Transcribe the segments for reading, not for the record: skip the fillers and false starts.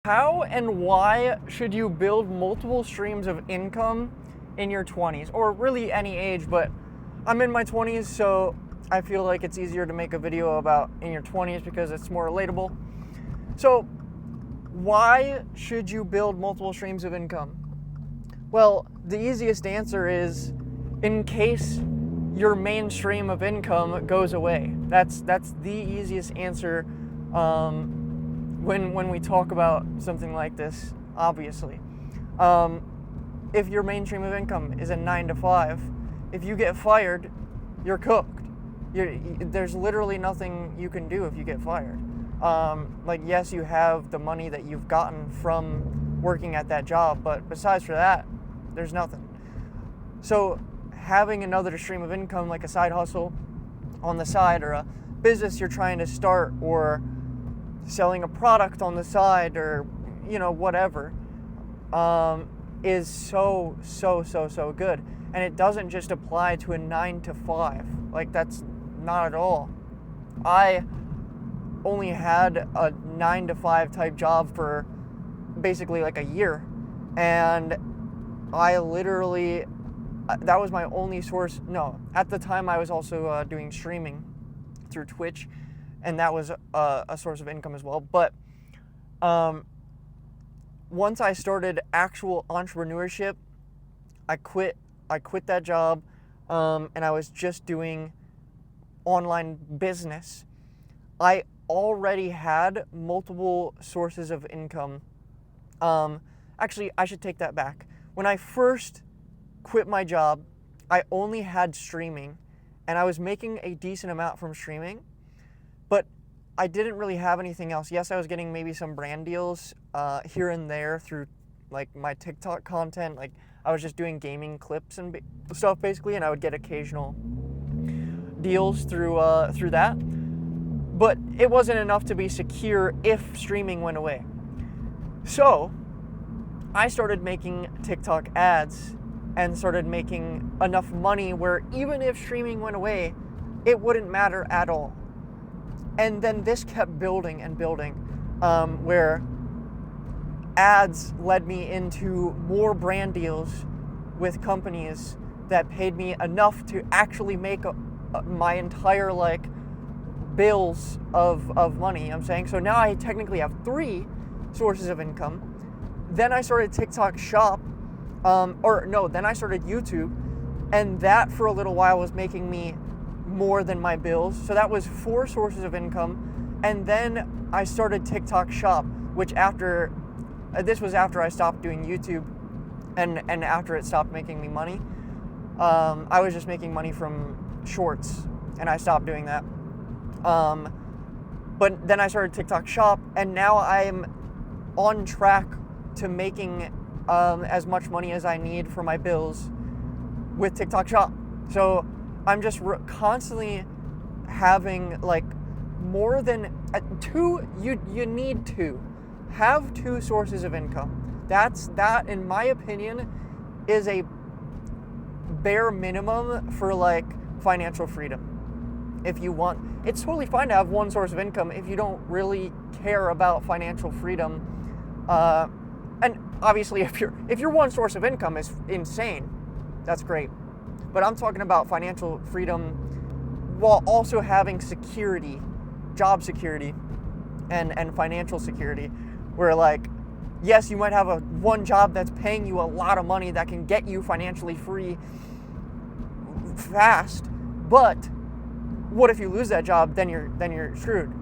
How and why should you build multiple streams of income in your 20s, or really any age, but I'm in my 20s, so I feel like it's easier to make a video about in your 20s because it's more relatable. So why should you build multiple streams of income? Well, the easiest answer is in case your main stream of income goes away. That's the easiest answer when we talk about something like this, obviously. If your main stream of income is a 9 to 5, if you get fired, you're cooked. There's literally nothing you can do if you get fired. Yes, you have the money that you've gotten from working at that job, but besides for that, there's nothing. So having another stream of income, like a side hustle on the side, or a business you're trying to start, or selling a product on the side, or whatever, is so good. And it doesn't just apply to a 9 to 5. Like, that's not at all. I only had a 9 to 5 type job for basically like a year, and I literally, that was my only source. No, at the time I was also doing streaming through Twitch, and that was a source of income as well. But once I started actual entrepreneurship, I quit that job, and I was just doing online business. I already had multiple sources of income. Actually, I should take that back. When I first quit my job, I only had streaming, and I was making a decent amount from streaming, but I didn't really have anything else. Yes, I was getting maybe some brand deals here and there through like my TikTok content. Like, I was just doing gaming clips and stuff basically, and I would get occasional deals through that. But it wasn't enough to be secure if streaming went away. So I started making TikTok ads and started making enough money where even if streaming went away, it wouldn't matter at all. And then this kept building and building, where ads led me into more brand deals with companies that paid me enough to actually make my entire bills of money. I'm saying, so now I technically have 3 sources of income. Then I started TikTok Shop, then I started YouTube, and that for a little while was making me more than my bills. So that was 4 sources of income. And then I started TikTok Shop, which this was after I stopped doing YouTube, and after it stopped making me money. I was just making money from shorts, and I stopped doing that. But then I started TikTok Shop, and now I'm on track to making as much money as I need for my bills with TikTok Shop. So I'm just constantly having more than 2. You need to have 2 sources of income. That, in my opinion, is a bare minimum for financial freedom. If you want, it's totally fine to have 1 source of income if you don't really care about financial freedom. And obviously, if your 1 source of income is insane, that's great. But I'm talking about financial freedom while also having security, job security, and financial security, where yes, you might have one job that's paying you a lot of money that can get you financially free fast, but what if you lose that job? Then you're screwed.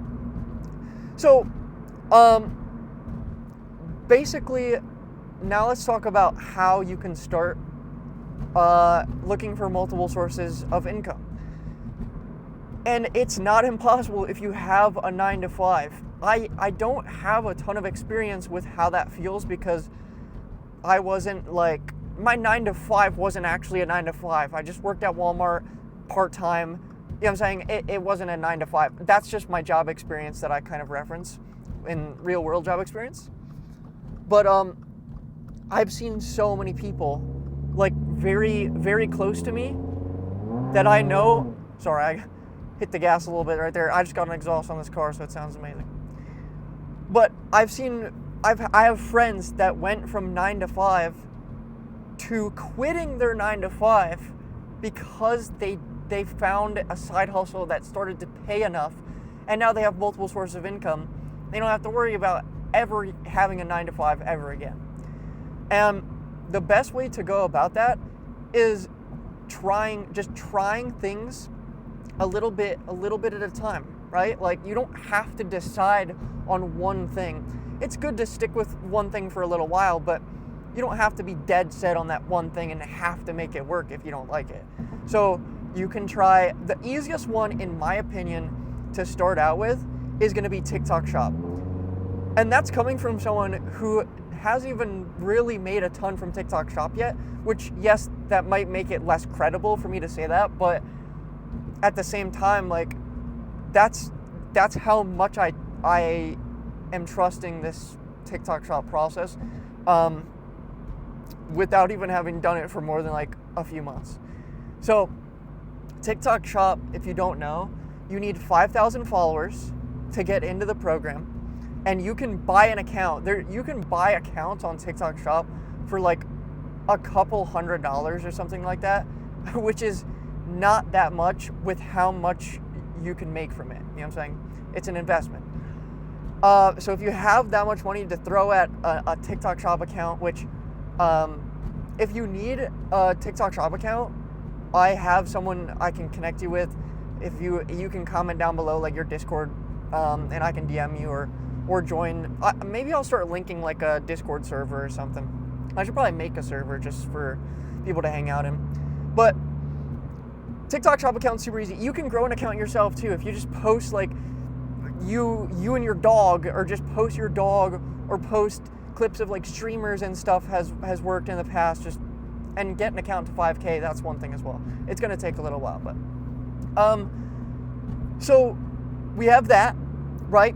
So, basically, now let's talk about how you can start looking for multiple sources of income. And it's not impossible if you have a 9 to 5. I don't have a ton of experience with how that feels because I wasn't my 9 to 5 wasn't actually a 9 to 5. I just worked at Walmart part-time. You know what I'm saying? It wasn't a 9 to 5. That's just my job experience that I kind of reference in real world job experience. But I've seen so many people very, very close to me that I know. Sorry, I hit the gas a little bit right there. I just got an exhaust on this car, so it sounds amazing. But I've seen I have friends that went from 9 to 5 to quitting their 9 to 5 because they found a side hustle that started to pay enough, and now they have multiple sources of income. They don't have to worry about ever having a 9 to 5 ever again. And the best way to go about that is trying things a little bit at a time, right? Like, you don't have to decide on one thing. It's good to stick with one thing for a little while, but you don't have to be dead set on that one thing and have to make it work if you don't like it. So you can try, the easiest one, in my opinion, to start out with is going to be TikTok Shop. And that's coming from someone who hasn't even really made a ton from TikTok Shop yet, which, yes, that might make it less credible for me to say that, but at the same time, like, that's how much I am trusting this TikTok Shop process, without even having done it for more than like a few months. So TikTok Shop, if you don't know, you need 5,000 followers to get into the program, and you can buy an account. You can buy accounts on TikTok Shop for like a couple $100 or something like that, which is not that much with how much you can make from it. You know what I'm saying? It's an investment. So if you have that much money to throw at a TikTok Shop account, which if you need a TikTok Shop account, I have someone I can connect you with. If you can comment down below, like, your Discord, and I can DM you or join. Maybe I'll start linking like a Discord server or something. I should probably make a server just for people to hang out in. But TikTok Shop account's super easy. You can grow an account yourself too. If you just post like you and your dog, or just post your dog, or post clips of like streamers and stuff has worked in the past. And get an account to 5K, that's one thing as well. It's gonna take a little while, but so we have that, right?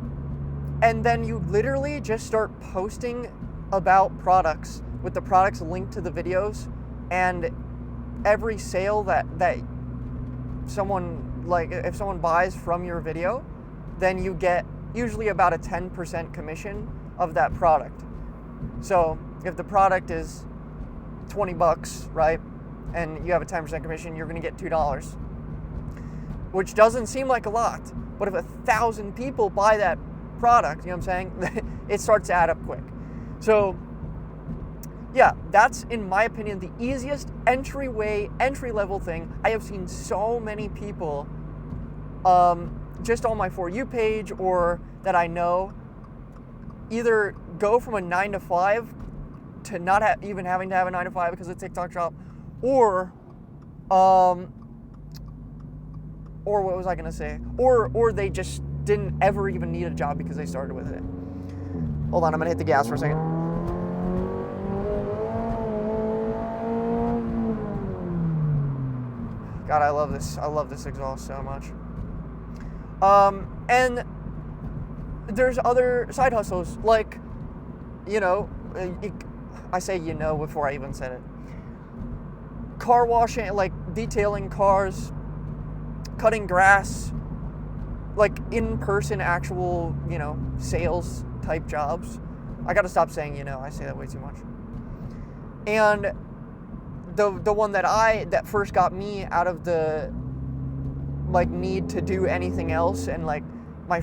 And then you literally just start posting about products with the products linked to the videos, and every sale that someone, like, if someone buys from your video, then you get usually about a 10% commission of that product. So if the product is $20, right, and you have a 10% commission, you're going to get $2, which doesn't seem like a lot, but if 1,000 people buy that product, you know what I'm saying, it starts to add up quick. So yeah, that's, in my opinion, the easiest entry level thing. I have seen so many people just on my For You page, or that I know, either go from a 9 to 5 to not even having to have a 9 to 5 because of TikTok Shop, or what was I gonna say? Or they just didn't ever even need a job because they started with it. Hold on, I'm gonna hit the gas for a second. God, I love this. I love this exhaust so much. And there's other side hustles, like, you know, I say, you know, before I even said it. Car washing, like detailing cars, cutting grass, like in-person actual, you know, sales type jobs. I gotta stop saying, you know, I say that way too much. And the one that first got me out of the, like, need to do anything else, and like my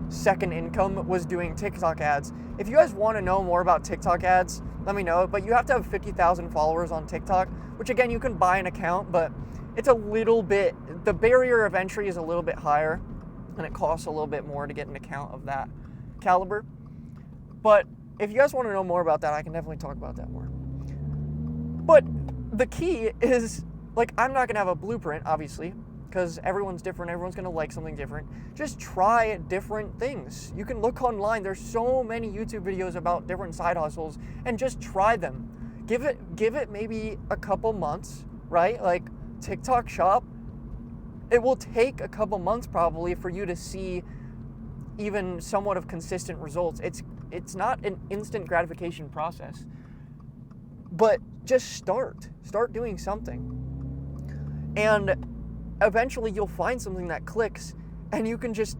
second income was doing TikTok ads. If you guys want to know more about TikTok ads, let me know. But you have to have 50,000 followers on TikTok, which, again, you can buy an account, but it's a little bit, the barrier of entry is a little bit higher, and it costs a little bit more to get an account of that caliber. But if you guys want to know more about that, I can definitely talk about that more. But the key is, like, I'm not going to have a blueprint, obviously, because everyone's different. Everyone's going to like something different. Just try different things. You can look online. There's so many YouTube videos about different side hustles, and just try them. Give it maybe a couple months, right? Like TikTok Shop, it will take a couple months probably for you to see even somewhat of consistent results. It's not an instant gratification process, but just start doing something, and eventually you'll find something that clicks, and you can just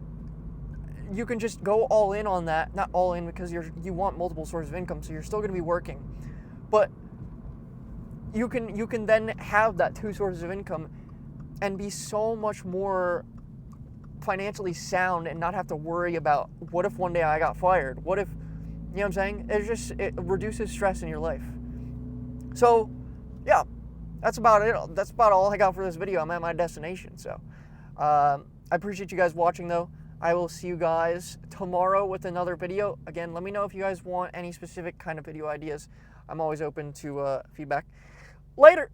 you can just go all in on that. Not all in because you want multiple sources of income, so you're still going to be working, but you can then have that two sources of income and be so much more financially sound and not have to worry about what if one day I got fired? What if, you know what I'm saying? It reduces stress in your life. So, yeah, that's about it. That's about all I got for this video. I'm at my destination. So, I appreciate you guys watching, though. I will see you guys tomorrow with another video. Again, let me know if you guys want any specific kind of video ideas. I'm always open to feedback. Later.